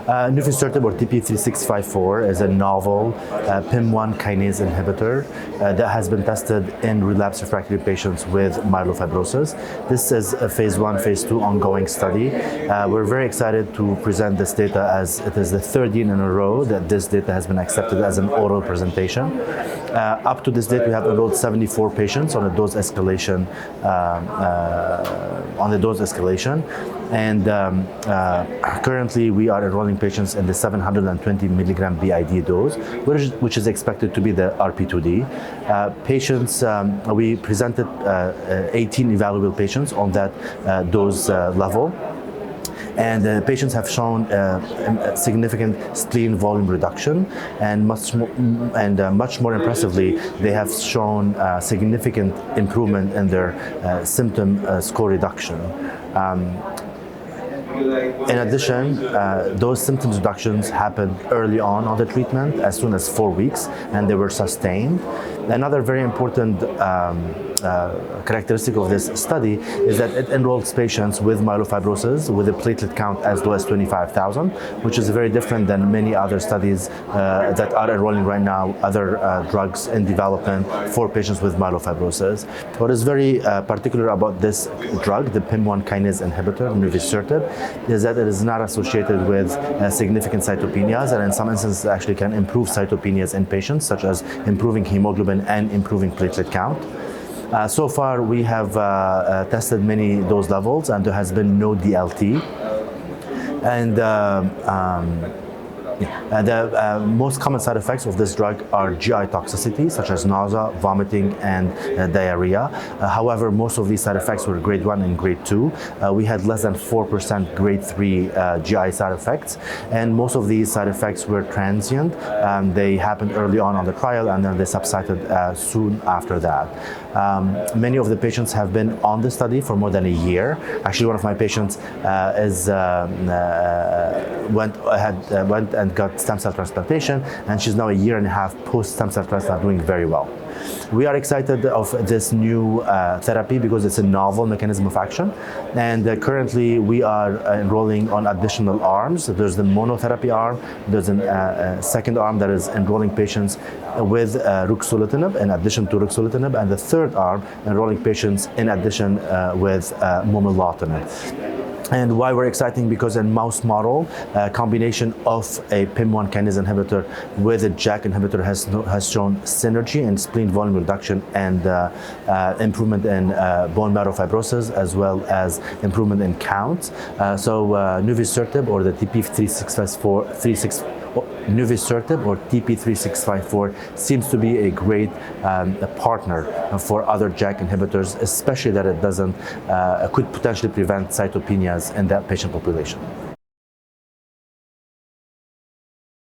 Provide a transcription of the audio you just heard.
Nuvisertib or TP3654 is a novel PIM1 kinase inhibitor that has been tested in relapsed refractory patients with myelofibrosis. This is a phase 1, phase 2 ongoing study. We're very excited to present this data as it is the third year in a row that this data has been accepted as an oral presentation. Up to this date, we have enrolled 74 patients on a dose escalation. And currently we are enrolling patients in the 720 milligram BID dose, which is expected to be the RP2D. We presented 18 evaluable patients on that dose level. And patients have shown significant spleen volume reduction, and much more impressively, they have shown significant improvement in their symptom score reduction. In addition, those symptoms reductions happened early on the treatment, as soon as 4 weeks, and they were sustained. Another very important characteristic of this study is that it enrolls patients with myelofibrosis with a platelet count as low as 25,000, which is very different than many other studies that are enrolling right now, other drugs in development for patients with myelofibrosis. What is very particular about this drug, the PIM1 kinase inhibitor, nuvisertib, is that it is not associated with significant cytopenias, and in some instances actually can improve cytopenias in patients, such as improving hemoglobin and improving platelet count. So far, we have tested many dose levels, and there has been no DLT. And the most common side effects of this drug are GI toxicity, such as nausea, vomiting, and diarrhea. However, most of these side effects were grade 1 and grade 2. We had less than 4% grade 3 GI side effects, and most of these side effects were transient. They happened early on the trial, and then they subsided soon after that. Many of the patients have been on the study for more than a year. Actually, one of my patients went and got stem cell transplantation, and she's now a year and a half post stem cell transplant, doing very well. We are excited of this new therapy because it's a novel mechanism of action, and currently we are enrolling on additional arms. There's the monotherapy arm, there's a second arm that is enrolling patients with ruxolitinib in addition to ruxolitinib, and the third arm enrolling patients in addition with momelotinib. And why we're exciting, because in mouse model, a combination of a PIM1 kinase inhibitor with a JAK inhibitor has shown synergy in spleen volume reduction and improvement in bone marrow fibrosis, as well as improvement in counts. Nuvisertib or the Nuvisertib or TP3654 seems to be a great partner for other JAK inhibitors, especially that it could potentially prevent cytopenias in that patient population.